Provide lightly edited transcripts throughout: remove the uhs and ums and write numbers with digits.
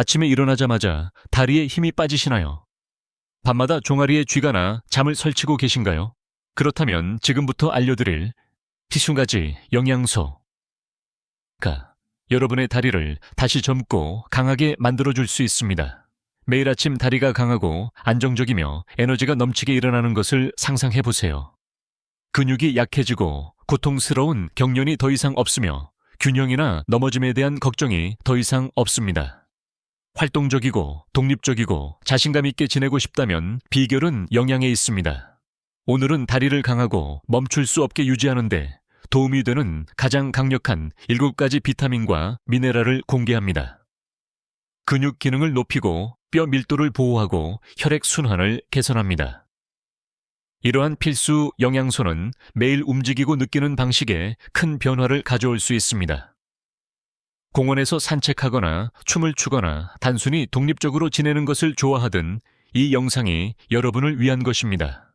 아침에 일어나자마자 다리에 힘이 빠지시나요? 밤마다 종아리에 쥐가 나 잠을 설치고 계신가요? 그렇다면 지금부터 알려드릴 피순가지 영양소가 여러분의 다리를 다시 젊고 강하게 만들어줄 수 있습니다. 매일 아침 다리가 강하고 안정적이며 에너지가 넘치게 일어나는 것을 상상해보세요. 근육이 약해지고 고통스러운 경련이 더 이상 없으며 균형이나 넘어짐에 대한 걱정이 더 이상 없습니다. 활동적이고 독립적이고 자신감 있게 지내고 싶다면 비결은 영양에 있습니다. 오늘은 다리를 강하고 멈출 수 없게 유지하는데 도움이 되는 가장 강력한 7가지 비타민과 미네랄을 공개합니다. 근육 기능을 높이고 뼈 밀도를 보호하고 혈액 순환을 개선합니다. 이러한 필수 영양소는 매일 움직이고 느끼는 방식에 큰 변화를 가져올 수 있습니다. 공원에서 산책하거나 춤을 추거나 단순히 독립적으로 지내는 것을 좋아하든 이 영상이 여러분을 위한 것입니다.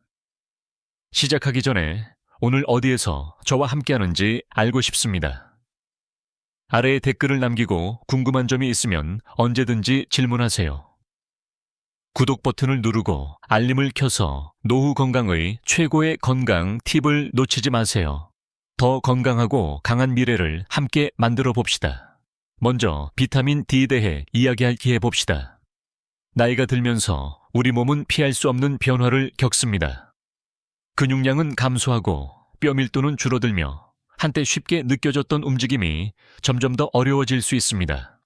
시작하기 전에 오늘 어디에서 저와 함께하는지 알고 싶습니다. 아래에 댓글을 남기고 궁금한 점이 있으면 언제든지 질문하세요. 구독 버튼을 누르고 알림을 켜서 노후 건강의 최고의 건강 팁을 놓치지 마세요. 더 건강하고 강한 미래를 함께 만들어 봅시다. 먼저 비타민 D에 대해 이야기해 봅시다. 나이가 들면서 우리 몸은 피할 수 없는 변화를 겪습니다. 근육량은 감소하고 뼈 밀도는 줄어들며 한때 쉽게 느껴졌던 움직임이 점점 더 어려워질 수 있습니다.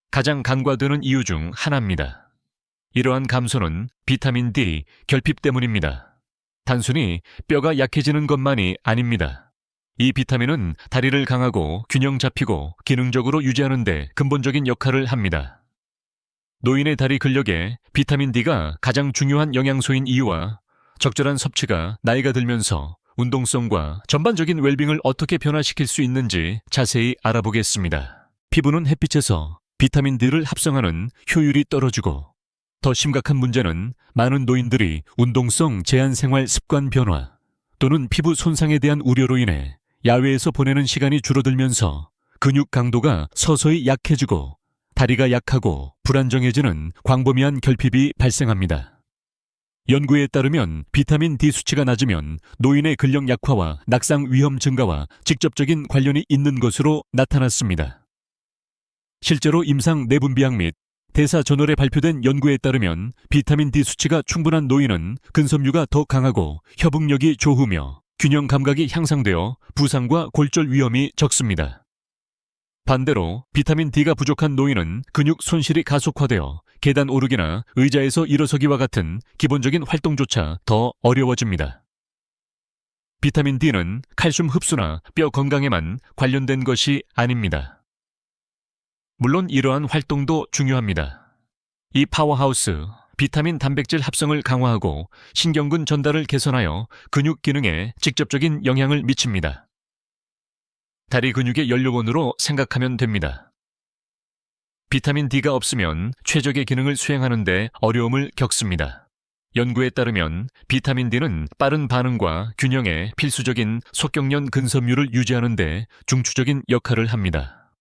가장 간과되는 이유 중 하나입니다. 이러한 감소는 비타민 D 결핍 때문입니다. 단순히 뼈가 약해지는 것만이 아닙니다. 이 비타민은 다리를 강하고 균형 잡히고 기능적으로 유지하는 데 근본적인 역할을 합니다. 노인의 다리 근력에 비타민 D가 가장 중요한 영양소인 이유와 적절한 섭취가 나이가 들면서 운동성과 전반적인 웰빙을 어떻게 변화시킬 수 있는지 자세히 알아보겠습니다. 피부는 햇빛에서 비타민 D를 합성하는 효율이 떨어지고 더 심각한 문제는 많은 노인들이 운동성 제한 생활 습관 변화 또는 피부 손상에 대한 우려로 인해 야외에서 보내는 시간이 줄어들면서 근육 강도가 서서히 약해지고 다리가 약하고 불안정해지는 광범위한 결핍이 발생합니다. 연구에 따르면 비타민 D 수치가 낮으면 노인의 근력 약화와 낙상 위험 증가와 직접적인 관련이 있는 것으로 나타났습니다. 실제로 임상 내분비학 및 대사 저널에 발표된 연구에 따르면 비타민 D 수치가 충분한 노인은 근섬유가 더 강하고 협응력이 좋으며 균형 감각이 향상되어 부상과 골절 위험이 적습니다. 반대로 비타민 D가 부족한 노인은 근육 손실이 가속화되어 계단 오르기나 의자에서 일어서기와 같은 기본적인 활동조차 더 어려워집니다. 비타민 D는 칼슘 흡수나 뼈 건강에만 관련된 것이 아닙니다. 물론 이러한 활동도 중요합니다. 이 파워하우스, 비타민 단백질 합성을 강화하고 신경근 전달을 개선하여 근육 기능에 직접적인 영향을 미칩니다. 다리 근육의 연료원으로 생각하면 됩니다. 비타민 D가 없으면 최적의 기능을 수행하는 데 어려움을 겪습니다. 연구에 따르면 비타민 D는 빠른 반응과 균형에 필수적인 속경련 근섬유를 유지하는 데 중추적인 역할을 합니다.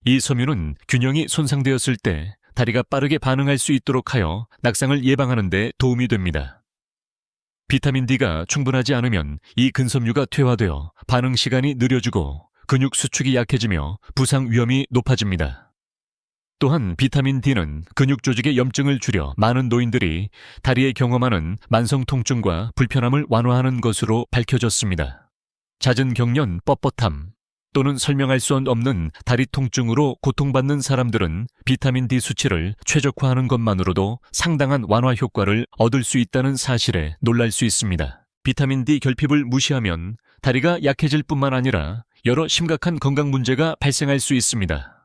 이 섬유는 균형이 손상되었을 때 다리가 빠르게 반응할 수 있도록 하여 낙상을 예방하는 데 도움이 됩니다. 비타민 D가 충분하지 않으면 이 근섬유가 퇴화되어 반응 시간이 느려지고 근육 수축이 약해지며 부상 위험이 높아집니다. 또한 비타민 D는 근육 조직의 염증을 줄여 많은 노인들이 다리에 경험하는 만성 통증과 불편함을 완화하는 것으로 밝혀졌습니다. 잦은 경련, 뻣뻣함 또는 설명할 수 없는 다리 통증으로 고통받는 사람들은 비타민 D 수치를 최적화하는 것만으로도 상당한 완화 효과를 얻을 수 있다는 사실에 놀랄 수 있습니다. 비타민 D 결핍을 무시하면 다리가 약해질 뿐만 아니라 여러 심각한 건강 문제가 발생할 수 있습니다.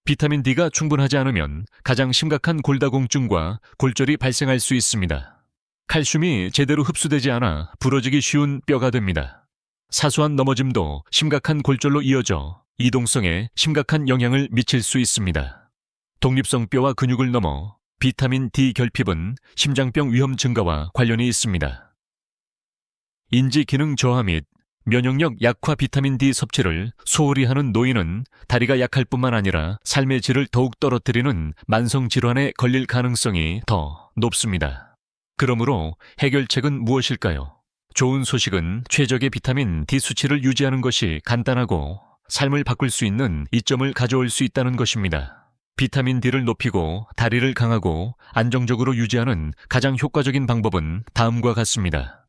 비타민 D가 충분하지 않으면 가장 심각한 골다공증과 골절이 발생할 수 있습니다. 칼슘이 제대로 흡수되지 않아 부러지기 쉬운 뼈가 됩니다. 사소한 넘어짐도 심각한 골절로 이어져 이동성에 심각한 영향을 미칠 수 있습니다. 독립성 뼈와 근육을 넘어 비타민 D 결핍은 심장병 위험 증가와 관련이 있습니다. 인지 기능 저하 및 면역력 약화 비타민 D 섭취를 소홀히 하는 노인은 다리가 약할 뿐만 아니라 삶의 질을 더욱 떨어뜨리는 만성질환에 걸릴 가능성이 더 높습니다. 그러므로 해결책은 무엇일까요? 좋은 소식은 최적의 비타민 D 수치를 유지하는 것이 간단하고 삶을 바꿀 수 있는 이점을 가져올 수 있다는 것입니다. 비타민 D를 높이고 다리를 강하고 안정적으로 유지하는 가장 효과적인 방법은 다음과 같습니다.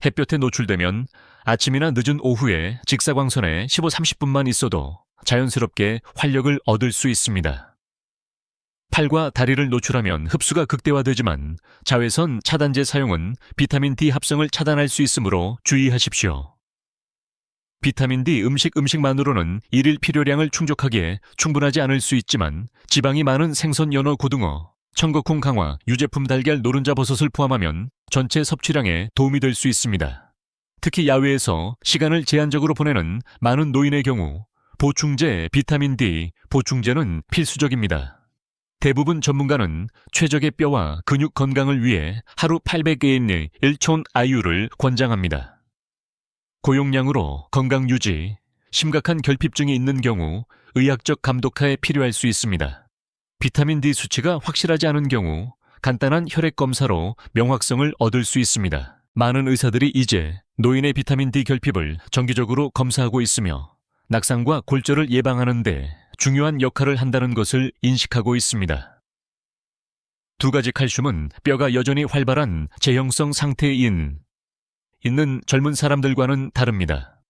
햇볕에 노출되면 아침이나 늦은 오후에 직사광선에 15-30분만 있어도 자연스럽게 활력을 얻을 수 있습니다. 팔과 다리를 노출하면 흡수가 극대화되지만 자외선 차단제 사용은 비타민 D 합성을 차단할 수 있으므로 주의하십시오. 비타민 D 음식만으로는 일일 필요량을 충족하기에 충분하지 않을 수 있지만 지방이 많은 생선, 연어, 고등어, 청거콩, 강화, 유제품, 달걀, 노른자, 버섯을 포함하면 전체 섭취량에 도움이 될 수 있습니다. 특히 야외에서 시간을 제한적으로 보내는 많은 노인의 경우 보충제, 비타민 D, 보충제는 필수적입니다. 대부분 전문가는 최적의 뼈와 근육 건강을 위해 하루 800ml 1촌 IU를 권장합니다. 고용량으로 건강 유지, 심각한 결핍증이 있는 경우 의학적 감독하에 필요할 수 있습니다. 비타민 D 수치가 확실하지 않은 경우 간단한 혈액 검사로 명확성을 얻을 수 있습니다. 많은 의사들이 이제 노인의 비타민 D 결핍을 정기적으로 검사하고 있으며 낙상과 골절을 예방하는 데 중요한 역할을 한다는 것을 인식하고 있습니다. 두 가지 칼슘은 뼈가 여전히 활발한 재형성 상태에 있는 젊은 사람들과는 다릅니다.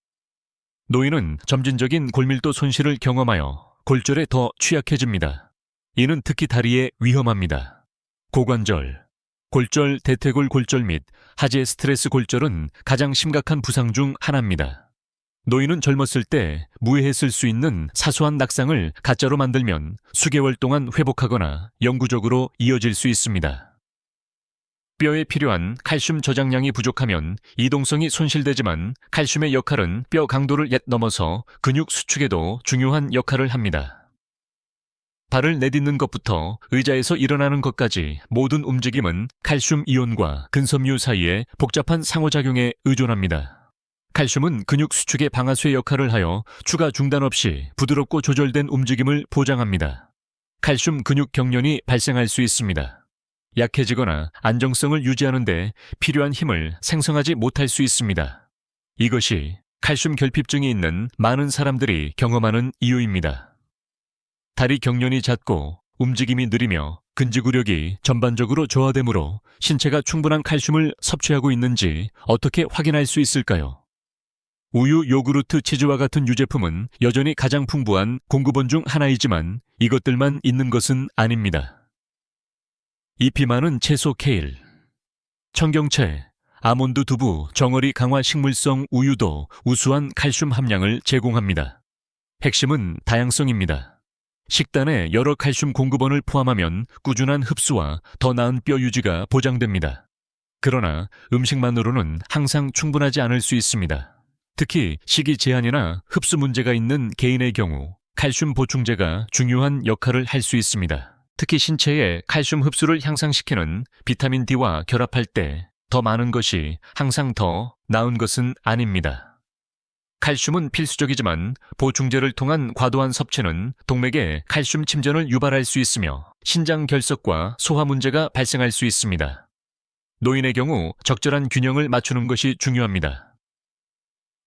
노인은 점진적인 골밀도 손실을 경험하여 골절에 더 취약해집니다. 이는 특히 다리에 위험합니다. 고관절, 골절, 대퇴골 골절 및 하재 스트레스 골절은 가장 심각한 부상 중 하나입니다. 노인은 젊었을 때 무해했을 수 있는 사소한 낙상을 가짜로 만들면 수개월 동안 회복하거나 영구적으로 이어질 수 있습니다. 뼈에 필요한 칼슘 저장량이 부족하면 이동성이 손실되지만 칼슘의 역할은 뼈 강도를 넘어서 근육 수축에도 중요한 역할을 합니다. 발을 내딛는 것부터 의자에서 일어나는 것까지 모든 움직임은 칼슘 이온과 근섬유 사이의 복잡한 상호작용에 의존합니다. 칼슘은 근육 수축의 방아쇠 역할을 하여 추가 중단 없이 부드럽고 조절된 움직임을 보장합니다. 칼슘 근육 경련이 발생할 수 있습니다. 약해지거나 안정성을 유지하는 데 필요한 힘을 생성하지 못할 수 있습니다. 이것이 칼슘 결핍증이 있는 많은 사람들이 경험하는 이유입니다. 다리 경련이 잦고 움직임이 느리며 근지구력이 전반적으로 저하되므로 신체가 충분한 칼슘을 섭취하고 있는지 어떻게 확인할 수 있을까요? 우유, 요구르트, 치즈와 같은 유제품은 여전히 가장 풍부한 공급원 중 하나이지만 이것들만 있는 것은 아닙니다. 잎이 많은 채소 케일, 청경채, 아몬드, 두부, 정어리, 강화 식물성 우유도 우수한 칼슘 함량을 제공합니다. 핵심은 다양성입니다. 식단에 여러 칼슘 공급원을 포함하면 꾸준한 흡수와 더 나은 뼈 유지가 보장됩니다. 그러나 음식만으로는 항상 충분하지 않을 수 있습니다. 특히 식이 제한이나 흡수 문제가 있는 개인의 경우 칼슘 보충제가 중요한 역할을 할 수 있습니다. 특히 신체의 칼슘 흡수를 향상시키는 비타민 D와 결합할 때 더 많은 것이 항상 더 나은 것은 아닙니다. 칼슘은 필수적이지만 보충제를 통한 과도한 섭취는 동맥에 칼슘 침전을 유발할 수 있으며 신장 결석과 소화 문제가 발생할 수 있습니다. 노인의 경우 적절한 균형을 맞추는 것이 중요합니다.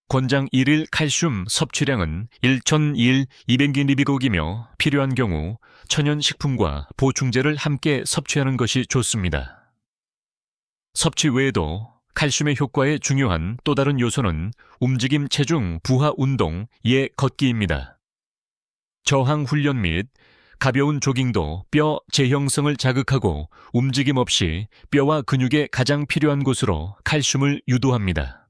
권장 1일 칼슘 섭취량은 1,000일 200mg이며 필요한 경우 천연식품과 보충제를 함께 섭취하는 것이 좋습니다. 섭취 외에도 칼슘의 효과에 중요한 또 다른 요소는 움직임, 체중, 부하 운동, 걷기입니다. 저항 훈련 및 가벼운 조깅도 뼈 재형성을 자극하고 움직임 없이 뼈와 근육에 가장 필요한 곳으로 칼슘을 유도합니다.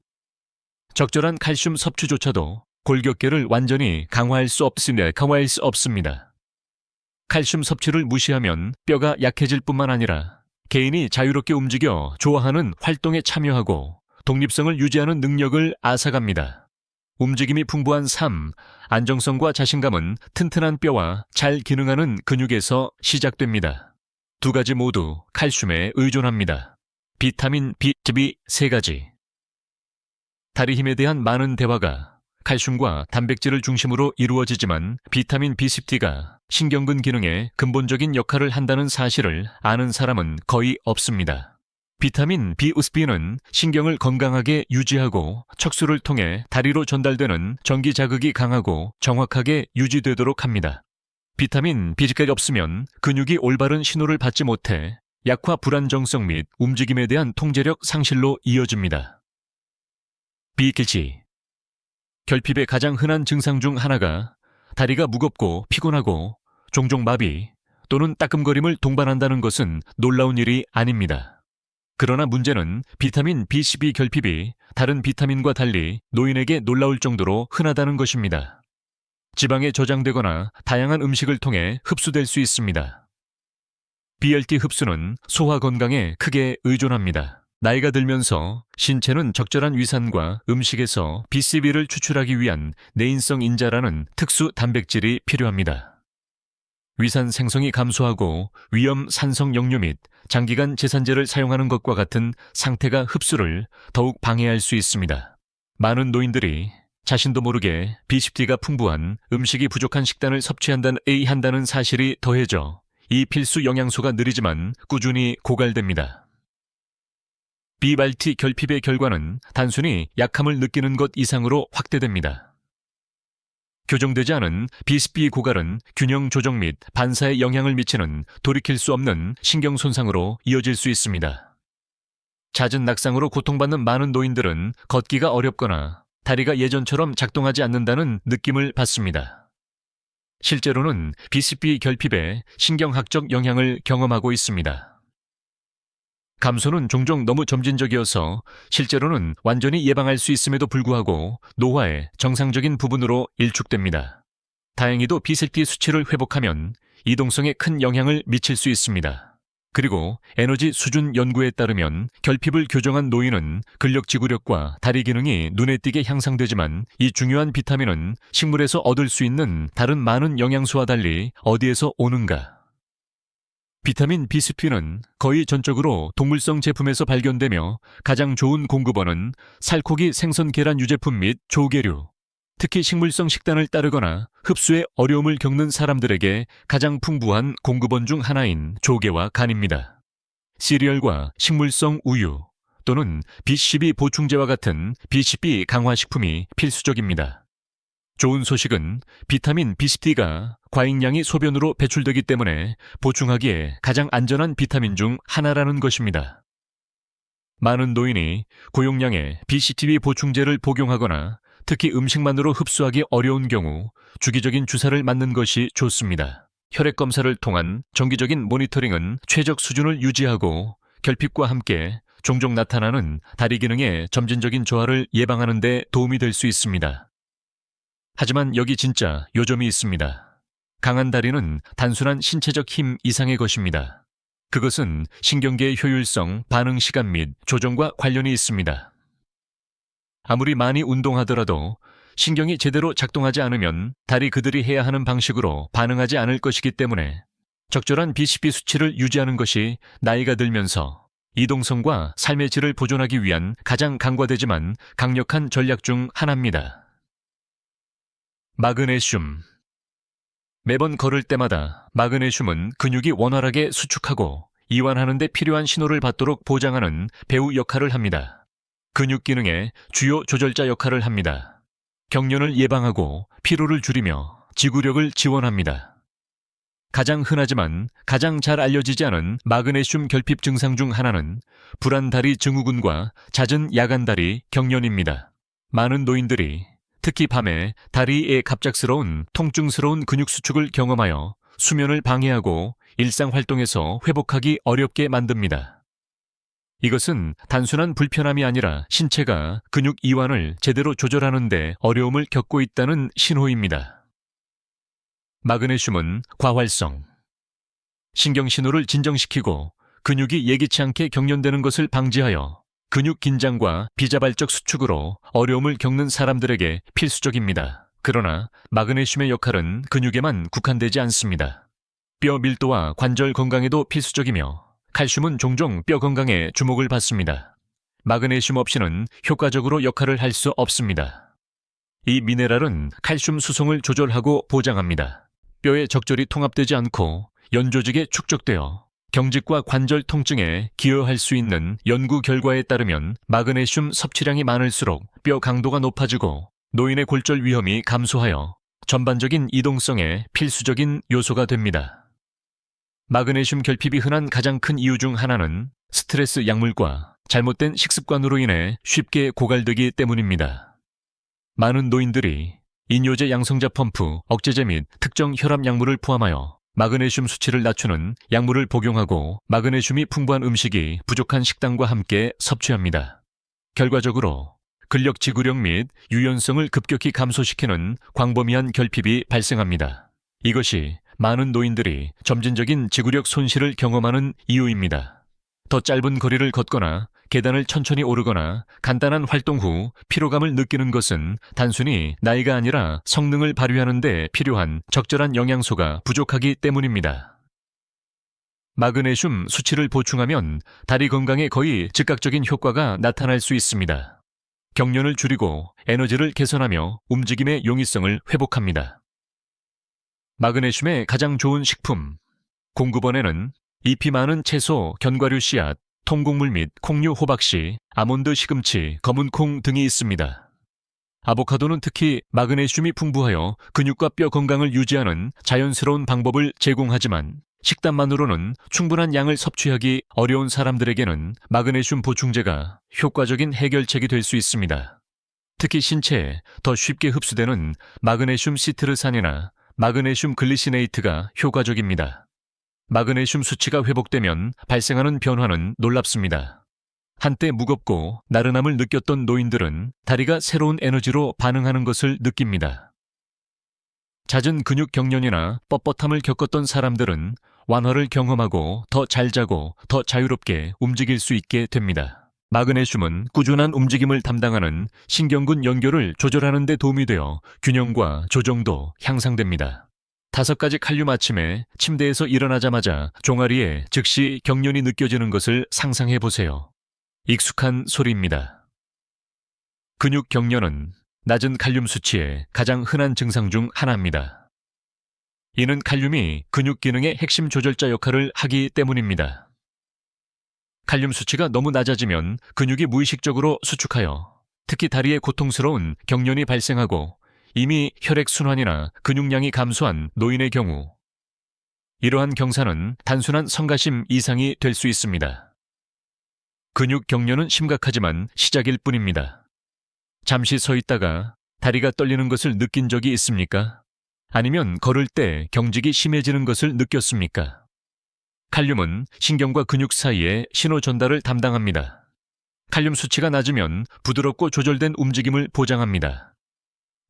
적절한 칼슘 섭취조차도 골격계를 완전히 강화할 수 없습니다. 칼슘 섭취를 무시하면 뼈가 약해질 뿐만 아니라 개인이 자유롭게 움직여 좋아하는 활동에 참여하고 독립성을 유지하는 능력을 앗아갑니다. 움직임이 풍부한 삶, 안정성과 자신감은 튼튼한 뼈와 잘 기능하는 근육에서 시작됩니다. 두 가지 모두 칼슘에 의존합니다. 비타민 B, 3가지. 다리 힘에 대한 많은 대화가 칼슘과 단백질을 중심으로 이루어지지만 비타민 B10D가 신경근 기능에 근본적인 역할을 한다는 사실을 아는 사람은 거의 없습니다. 비타민 B50B는 신경을 건강하게 유지하고 척수를 통해 다리로 전달되는 전기 자극이 강하고 정확하게 유지되도록 합니다. 비타민 B가 없으면 근육이 올바른 신호를 받지 못해 약화 불안정성 및 움직임에 대한 통제력 상실로 이어집니다. 비길지. 결핍의 가장 흔한 증상 중 하나가 다리가 무겁고 피곤하고 종종 마비 또는 따끔거림을 동반한다는 것은 놀라운 일이 아닙니다. 그러나 문제는 비타민 B12 결핍이 다른 비타민과 달리 노인에게 놀라울 정도로 흔하다는 것입니다. 지방에 저장되거나 다양한 음식을 통해 흡수될 수 있습니다. BLT 흡수는 소화 건강에 크게 의존합니다. 나이가 들면서 신체는 적절한 위산과 음식에서 BCB를 추출하기 위한 내인성 인자라는 특수 단백질이 필요합니다. 위산 생성이 감소하고 위험 산성 역류 및 장기간 제산제를 사용하는 것과 같은 상태가 흡수를 더욱 방해할 수 있습니다. 많은 노인들이 자신도 모르게 B10D가 풍부한 음식이 부족한 식단을 섭취한다는 사실이 더해져 이 필수 영양소가 느리지만 꾸준히 고갈됩니다. 비발티 결핍의 결과는 단순히 약함을 느끼는 것 이상으로 확대됩니다. 교정되지 않은 B10B 고갈은 균형 조정 및 반사에 영향을 미치는 돌이킬 수 없는 신경 손상으로 이어질 수 있습니다. 잦은 낙상으로 고통받는 많은 노인들은 걷기가 어렵거나 다리가 예전처럼 작동하지 않는다는 느낌을 받습니다. 실제로는 B10B 결핍에 신경학적 영향을 경험하고 있습니다. 감소는 종종 너무 점진적이어서 실제로는 완전히 예방할 수 있음에도 불구하고 노화의 정상적인 부분으로 일축됩니다. 다행히도 B10D 수치를 회복하면 이동성에 큰 영향을 미칠 수 있습니다. 그리고 에너지 수준 연구에 따르면 결핍을 교정한 노인은 근력 지구력과 다리 기능이 눈에 띄게 향상되지만 이 중요한 비타민은 식물에서 얻을 수 있는 다른 많은 영양소와 달리 어디에서 오는가? 비타민 B10D는 거의 전적으로 동물성 제품에서 발견되며 가장 좋은 공급원은 살코기 생선 계란 유제품 및 조개류, 특히 식물성 식단을 따르거나 흡수에 어려움을 겪는 사람들에게 가장 풍부한 공급원 중 하나인 조개와 간입니다. 시리얼과 식물성 우유 또는 B12 보충제와 같은 B12 강화식품이 필수적입니다. 좋은 소식은 비타민 B10D가 과잉량이 소변으로 배출되기 때문에 보충하기에 가장 안전한 비타민 중 하나라는 것입니다. 많은 노인이 고용량의 BCTB 보충제를 복용하거나 특히 음식만으로 흡수하기 어려운 경우 주기적인 주사를 맞는 것이 좋습니다. 혈액 검사를 통한 정기적인 모니터링은 최적 수준을 유지하고 결핍과 함께 종종 나타나는 다리 기능의 점진적인 저하를 예방하는 데 도움이 될 수 있습니다. 하지만 여기 진짜 요점이 있습니다. 강한 다리는 단순한 신체적 힘 이상의 것입니다. 그것은 신경계의 효율성, 반응 시간 및 조정과 관련이 있습니다. 아무리 많이 운동하더라도 신경이 제대로 작동하지 않으면 다리 그들이 해야 하는 방식으로 반응하지 않을 것이기 때문에 적절한 B12 수치를 유지하는 것이 나이가 들면서 이동성과 삶의 질을 보존하기 위한 가장 간과되지만 강력한 전략 중 하나입니다. 마그네슘. 매번 걸을 때마다 마그네슘은 근육이 원활하게 수축하고 이완하는 데 필요한 신호를 받도록 보장하는 배우 역할을 합니다. 근육 기능의 주요 조절자 역할을 합니다. 경련을 예방하고 피로를 줄이며 지구력을 지원합니다. 가장 흔하지만 가장 잘 알려지지 않은 마그네슘 결핍 증상 중 하나는 불안다리 증후군과 잦은 야간다리 경련입니다. 많은 노인들이 특히 밤에 다리의 갑작스러운 통증스러운 근육 수축을 경험하여 수면을 방해하고 일상활동에서 회복하기 어렵게 만듭니다. 이것은 단순한 불편함이 아니라 신체가 근육 이완을 제대로 조절하는 데 어려움을 겪고 있다는 신호입니다. 마그네슘은 과활성, 신경신호를 진정시키고 근육이 예기치 않게 경련되는 것을 방지하여 근육 긴장과 비자발적 수축으로 어려움을 겪는 사람들에게 필수적입니다. 그러나 마그네슘의 역할은 근육에만 국한되지 않습니다. 뼈 밀도와 관절 건강에도 필수적이며 칼슘은 종종 뼈 건강에 주목을 받습니다. 마그네슘 없이는 효과적으로 역할을 할 수 없습니다. 이 미네랄은 칼슘 수송을 조절하고 보장합니다. 뼈에 적절히 통합되지 않고 연조직에 축적되어 경직과 관절 통증에 기여할 수 있는 연구 결과에 따르면 마그네슘 섭취량이 많을수록 뼈 강도가 높아지고 노인의 골절 위험이 감소하여 전반적인 이동성에 필수적인 요소가 됩니다. 마그네슘 결핍이 흔한 가장 큰 이유 중 하나는 스트레스 약물과 잘못된 식습관으로 인해 쉽게 고갈되기 때문입니다. 많은 노인들이 이뇨제 양성자 펌프, 억제제 및 특정 혈압 약물을 포함하여 마그네슘 수치를 낮추는 약물을 복용하고 마그네슘이 풍부한 음식이 부족한 식단과 함께 섭취합니다. 결과적으로 근력 지구력 및 유연성을 급격히 감소시키는 광범위한 결핍이 발생합니다. 이것이 많은 노인들이 점진적인 지구력 손실을 경험하는 이유입니다. 더 짧은 거리를 걷거나 계단을 천천히 오르거나 간단한 활동 후 피로감을 느끼는 것은 단순히 나이가 아니라 성능을 발휘하는 데 필요한 적절한 영양소가 부족하기 때문입니다. 마그네슘 수치를 보충하면 다리 건강에 거의 즉각적인 효과가 나타날 수 있습니다. 경련을 줄이고 에너지를 개선하며 움직임의 용이성을 회복합니다. 마그네슘의 가장 좋은 식품. 공급원에는 잎이 많은 채소, 견과류 씨앗, 통곡물 및 콩류 호박씨, 아몬드 시금치, 검은콩 등이 있습니다. 아보카도는 특히 마그네슘이 풍부하여 근육과 뼈 건강을 유지하는 자연스러운 방법을 제공하지만 식단만으로는 충분한 양을 섭취하기 어려운 사람들에게는 마그네슘 보충제가 효과적인 해결책이 될 수 있습니다. 특히 신체에 더 쉽게 흡수되는 마그네슘 시트르산이나 마그네슘 글리시네이트가 효과적입니다. 마그네슘 수치가 회복되면 발생하는 변화는 놀랍습니다. 한때 무겁고 나른함을 느꼈던 노인들은 다리가 새로운 에너지로 반응하는 것을 느낍니다. 잦은 근육 경련이나 뻣뻣함을 겪었던 사람들은 완화를 경험하고 더 잘 자고 더 자유롭게 움직일 수 있게 됩니다. 마그네슘은 꾸준한 움직임을 담당하는 신경근 연결을 조절하는 데 도움이 되어 균형과 조정도 향상됩니다. 5가지 칼륨 아침에 침대에서 일어나자마자 종아리에 즉시 경련이 느껴지는 것을 상상해 보세요. 익숙한 소리입니다. 근육 경련은 낮은 칼륨 수치의 가장 흔한 증상 중 하나입니다. 이는 칼륨이 근육 기능의 핵심 조절자 역할을 하기 때문입니다. 칼륨 수치가 너무 낮아지면 근육이 무의식적으로 수축하여 특히 다리에 고통스러운 경련이 발생하고 이미 혈액순환이나 근육량이 감소한 노인의 경우 이러한 경사는 단순한 성가심 이상이 될 수 있습니다. 근육 경련은 심각하지만 시작일 뿐입니다. 잠시 서 있다가 다리가 떨리는 것을 느낀 적이 있습니까? 아니면 걸을 때 경직이 심해지는 것을 느꼈습니까? 칼륨은 신경과 근육 사이에 신호 전달을 담당합니다. 칼륨 수치가 낮으면 부드럽고 조절된 움직임을 보장합니다.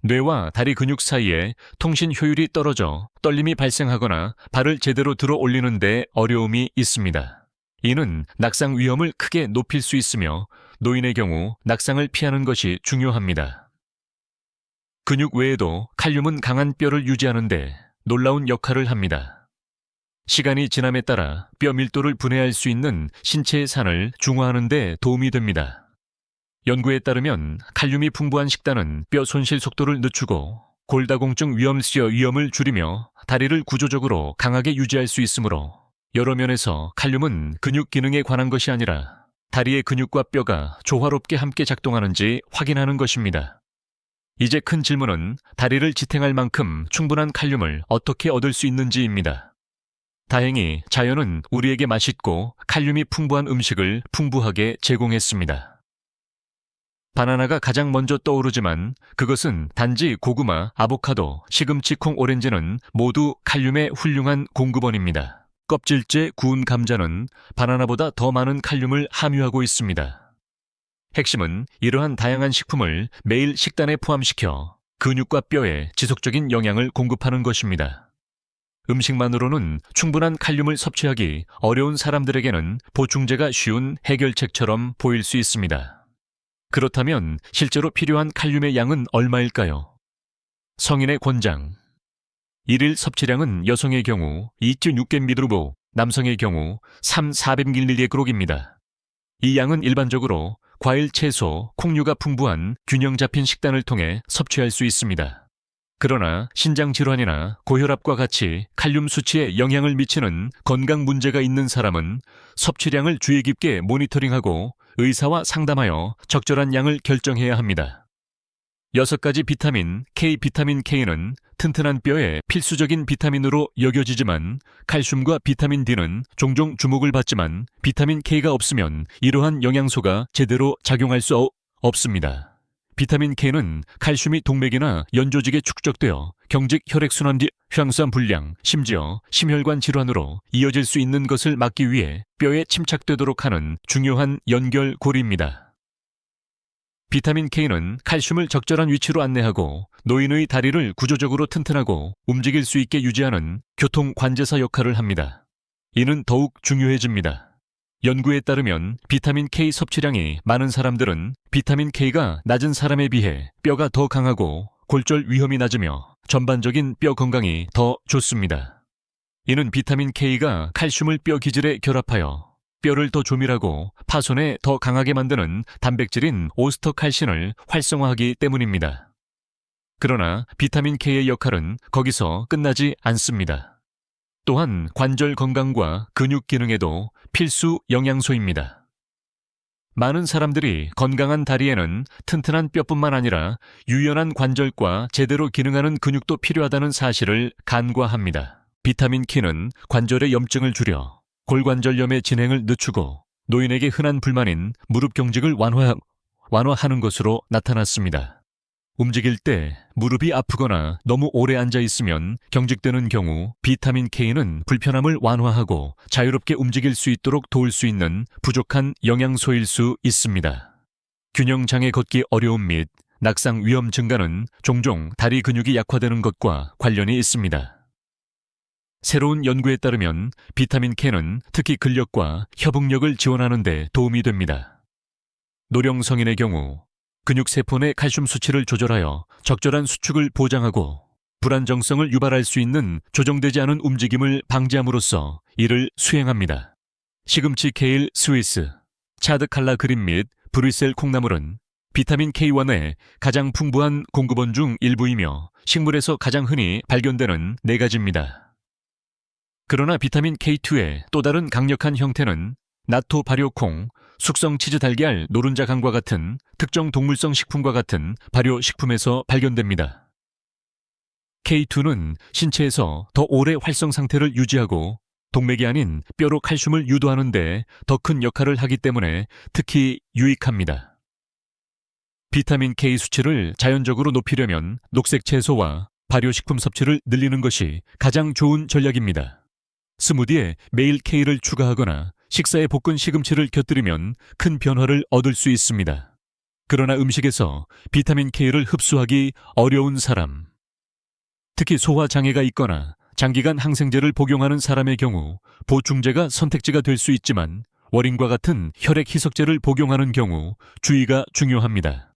뇌와 다리 근육 사이에 통신 효율이 떨어져 떨림이 발생하거나 발을 제대로 들어 올리는 데 어려움이 있습니다. 이는 낙상 위험을 크게 높일 수 있으며 노인의 경우 낙상을 피하는 것이 중요합니다. 근육 외에도 칼륨은 강한 뼈를 유지하는 데 놀라운 역할을 합니다. 시간이 지남에 따라 뼈 밀도를 분해할 수 있는 신체의 산을 중화하는 데 도움이 됩니다. 연구에 따르면 칼륨이 풍부한 식단은 뼈 손실 속도를 늦추고 골다공증 위험을 줄이며 다리를 구조적으로 강하게 유지할 수 있으므로 여러 면에서 칼륨은 근육 기능에 관한 것이 아니라 다리의 근육과 뼈가 조화롭게 함께 작동하는지 확인하는 것입니다. 이제 큰 질문은 다리를 지탱할 만큼 충분한 칼륨을 어떻게 얻을 수 있는지입니다. 다행히 자연은 우리에게 맛있고 칼륨이 풍부한 음식을 풍부하게 제공했습니다. 바나나가 가장 먼저 떠오르지만 그것은 단지 고구마, 아보카도, 시금치, 콩, 오렌지는 모두 칼륨의 훌륭한 공급원입니다. 껍질째 구운 감자는 바나나보다 더 많은 칼륨을 함유하고 있습니다. 핵심은 이러한 다양한 식품을 매일 식단에 포함시켜 근육과 뼈에 지속적인 영양을 공급하는 것입니다. 음식만으로는 충분한 칼륨을 섭취하기 어려운 사람들에게는 보충제가 쉬운 해결책처럼 보일 수 있습니다. 그렇다면 실제로 필요한 칼륨의 양은 얼마일까요? 성인의 권장. 1일 섭취량은 여성의 경우 2.6g, 남성의 경우 3,400mg입니다. 이 양은 일반적으로 과일, 채소, 콩류가 풍부한 균형 잡힌 식단을 통해 섭취할 수 있습니다. 그러나 신장 질환이나 고혈압과 같이 칼륨 수치에 영향을 미치는 건강 문제가 있는 사람은 섭취량을 주의 깊게 모니터링하고 의사와 상담하여 적절한 양을 결정해야 합니다. 6가지 비타민, 비타민 K는 튼튼한 뼈에 필수적인 비타민으로 여겨지지만 칼슘과 비타민 D는 종종 주목을 받지만 비타민 K가 없으면 이러한 영양소가 제대로 작용할 수 없습니다. 비타민 K는 칼슘이 동맥이나 연조직에 축적되어 경직 혈액순환 뒤 혈액순환 불량, 심지어 심혈관 질환으로 이어질 수 있는 것을 막기 위해 뼈에 침착되도록 하는 중요한 연결고리입니다. 비타민 K는 칼슘을 적절한 위치로 안내하고 노인의 다리를 구조적으로 튼튼하고 움직일 수 있게 유지하는 교통관제사 역할을 합니다. 이는 더욱 중요해집니다. 연구에 따르면 비타민 K 섭취량이 많은 사람들은 비타민 K가 낮은 사람에 비해 뼈가 더 강하고 골절 위험이 낮으며 전반적인 뼈 건강이 더 좋습니다. 이는 비타민 K가 칼슘을 뼈 기질에 결합하여 뼈를 더 조밀하고 파손에 더 강하게 만드는 단백질인 오스터칼신을 활성화하기 때문입니다. 그러나 비타민 K의 역할은 거기서 끝나지 않습니다. 또한 관절 건강과 근육 기능에도 필수 영양소입니다. 많은 사람들이 건강한 다리에는 튼튼한 뼈뿐만 아니라 유연한 관절과 제대로 기능하는 근육도 필요하다는 사실을 간과합니다. 비타민 K는 관절의 염증을 줄여 골관절염의 진행을 늦추고 노인에게 흔한 불만인 무릎 경직을 완화하는 것으로 나타났습니다. 움직일 때 무릎이 아프거나 너무 오래 앉아 있으면 경직되는 경우 비타민 K는 불편함을 완화하고 자유롭게 움직일 수 있도록 도울 수 있는 부족한 영양소일 수 있습니다. 균형장애 걷기 어려움 및 낙상 위험 증가는 종종 다리 근육이 약화되는 것과 관련이 있습니다. 새로운 연구에 따르면 비타민 K는 특히 근력과 협응력을 지원하는 데 도움이 됩니다. 노령 성인의 경우 근육세포 내 칼슘 수치를 조절하여 적절한 수축을 보장하고 불안정성을 유발할 수 있는 조정되지 않은 움직임을 방지함으로써 이를 수행합니다. 시금치, 케일, 스위스, 차드 칼라 그린 및 브뤼셀 콩나물은 비타민 K1의 가장 풍부한 공급원 중 일부이며 식물에서 가장 흔히 발견되는 4가지입니다. 그러나 비타민 K2의 또 다른 강력한 형태는 나토 발효콩, 숙성 치즈 달걀, 노른자 간과 같은 특정 동물성 식품과 같은 발효식품에서 발견됩니다. K2는 신체에서 더 오래 활성 상태를 유지하고 동맥이 아닌 뼈로 칼슘을 유도하는 데 더 큰 역할을 하기 때문에 특히 유익합니다. 비타민 K 수치를 자연적으로 높이려면 녹색 채소와 발효식품 섭취를 늘리는 것이 가장 좋은 전략입니다. 스무디에 매일 K를 추가하거나 식사에 볶은 시금치를 곁들이면 큰 변화를 얻을 수 있습니다. 그러나 음식에서 비타민 K를 흡수하기 어려운 사람, 특히 소화장애가 있거나 장기간 항생제를 복용하는 사람의 경우 보충제가 선택지가 될 수 있지만 월인과 같은 혈액 희석제를 복용하는 경우 주의가 중요합니다.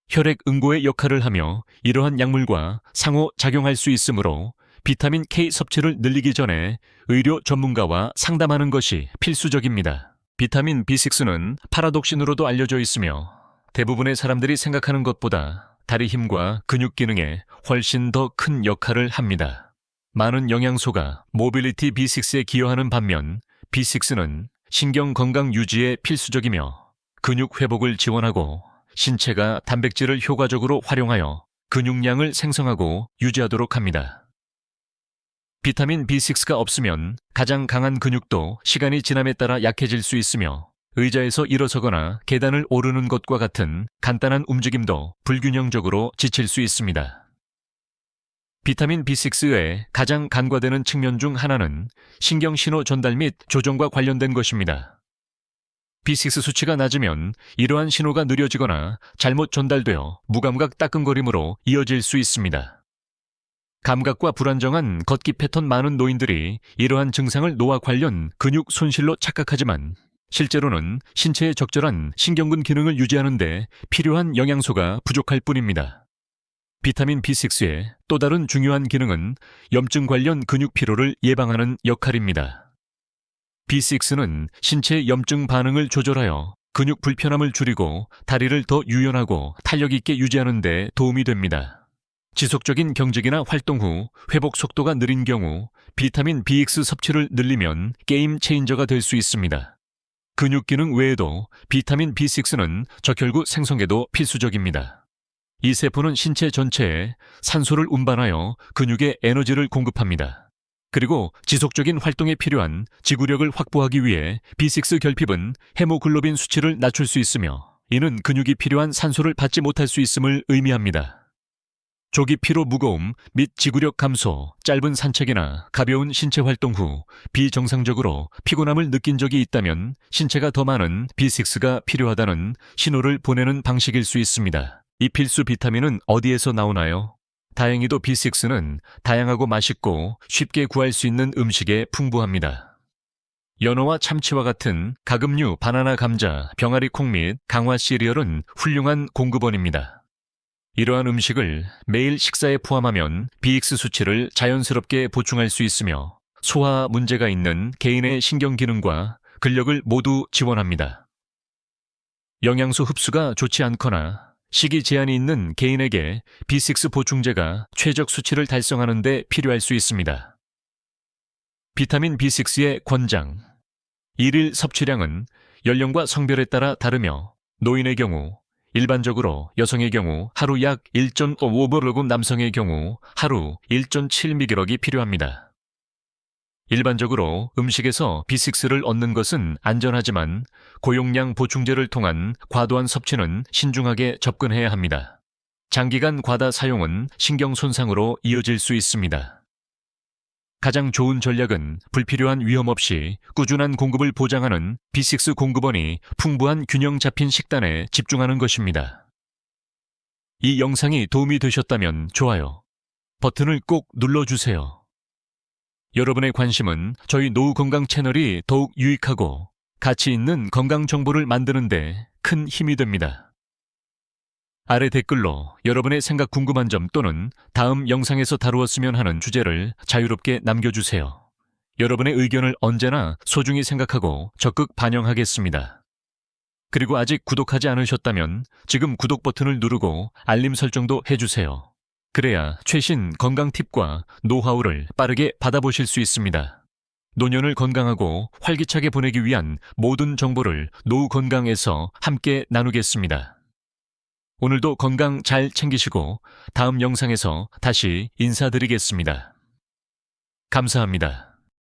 혈액 응고의 역할을 하며 이러한 약물과 상호작용할 수 있으므로 비타민 K 섭취를 늘리기 전에 의료 전문가와 상담하는 것이 필수적입니다. 비타민 B6는 파라독신으로도 알려져 있으며 대부분의 사람들이 생각하는 것보다 다리 힘과 근육 기능에 훨씬 더 큰 역할을 합니다. 많은 영양소가 모빌리티 B6에 기여하는 반면 B6는 신경 건강 유지에 필수적이며 근육 회복을 지원하고 신체가 단백질을 효과적으로 활용하여 근육량을 생성하고 유지하도록 합니다. 비타민 B6가 없으면 가장 강한 근육도 시간이 지남에 따라 약해질 수 있으며 의자에서 일어서거나 계단을 오르는 것과 같은 간단한 움직임도 불균형적으로 지칠 수 있습니다. 비타민 B6의 가장 간과되는 측면 중 하나는 신경신호 전달 및 조정과 관련된 것입니다. B6 수치가 낮으면 이러한 신호가 느려지거나 잘못 전달되어 무감각 따끔거림으로 이어질 수 있습니다. 감각과 불안정한 걷기 패턴 많은 노인들이 이러한 증상을 노화 관련 근육 손실로 착각하지만 실제로는 신체의 적절한 신경근 기능을 유지하는 데 필요한 영양소가 부족할 뿐입니다. 비타민 B6의 또 다른 중요한 기능은 염증 관련 근육 피로를 예방하는 역할입니다. B6는 신체 염증 반응을 조절하여 근육 불편함을 줄이고 다리를 더 유연하고 탄력 있게 유지하는 데 도움이 됩니다. 지속적인 경직이나 활동 후 회복 속도가 느린 경우 비타민 B6 섭취를 늘리면 게임 체인저가 될 수 있습니다. 근육 기능 외에도 비타민 B6는 적혈구 생성에도 필수적입니다. 이 세포는 신체 전체에 산소를 운반하여 근육에 에너지를 공급합니다. 그리고 지속적인 활동에 필요한 지구력을 확보하기 위해 B6 결핍은 헤모글로빈 수치를 낮출 수 있으며 이는 근육이 필요한 산소를 받지 못할 수 있음을 의미합니다. 조기 피로 무거움 및 지구력 감소, 짧은 산책이나 가벼운 신체 활동 후 비정상적으로 피곤함을 느낀 적이 있다면 신체가 더 많은 B6가 필요하다는 신호를 보내는 방식일 수 있습니다. 이 필수 비타민은 어디에서 나오나요? 다행히도 B6는 다양하고 맛있고 쉽게 구할 수 있는 음식에 풍부합니다. 연어와 참치와 같은 가금류, 바나나, 감자, 병아리 콩 및 강화 시리얼은 훌륭한 공급원입니다. 이러한 음식을 매일 식사에 포함하면 B6 수치를 자연스럽게 보충할 수 있으며 소화 문제가 있는 개인의 신경 기능과 근력을 모두 지원합니다. 영양소 흡수가 좋지 않거나 식이 제한이 있는 개인에게 B6 보충제가 최적 수치를 달성하는 데 필요할 수 있습니다. 비타민 B6의 권장. 일일 섭취량은 연령과 성별에 따라 다르며 노인의 경우 일반적으로 여성의 경우 하루 약 1.5mg, 남성의 경우 하루 1.7mg이 필요합니다. 일반적으로 음식에서 B6를 얻는 것은 안전하지만 고용량 보충제를 통한 과도한 섭취는 신중하게 접근해야 합니다. 장기간 과다 사용은 신경 손상으로 이어질 수 있습니다. 가장 좋은 전략은 불필요한 위험 없이 꾸준한 공급을 보장하는 B6 공급원이 풍부한 균형 잡힌 식단에 집중하는 것입니다. 이 영상이 도움이 되셨다면 좋아요 버튼을 꼭 눌러주세요. 여러분의 관심은 저희 노후 건강 채널이 더욱 유익하고 가치 있는 건강 정보를 만드는 데 큰 힘이 됩니다. 아래 댓글로 여러분의 생각 궁금한 점 또는 다음 영상에서 다루었으면 하는 주제를 자유롭게 남겨주세요. 여러분의 의견을 언제나 소중히 생각하고 적극 반영하겠습니다. 그리고 아직 구독하지 않으셨다면 지금 구독 버튼을 누르고 알림 설정도 해주세요. 그래야 최신 건강 팁과 노하우를 빠르게 받아보실 수 있습니다. 노년을 건강하고 활기차게 보내기 위한 모든 정보를 노후 건강에서 함께 나누겠습니다. 오늘도 건강 잘 챙기시고 다음 영상에서 다시 인사드리겠습니다. 감사합니다.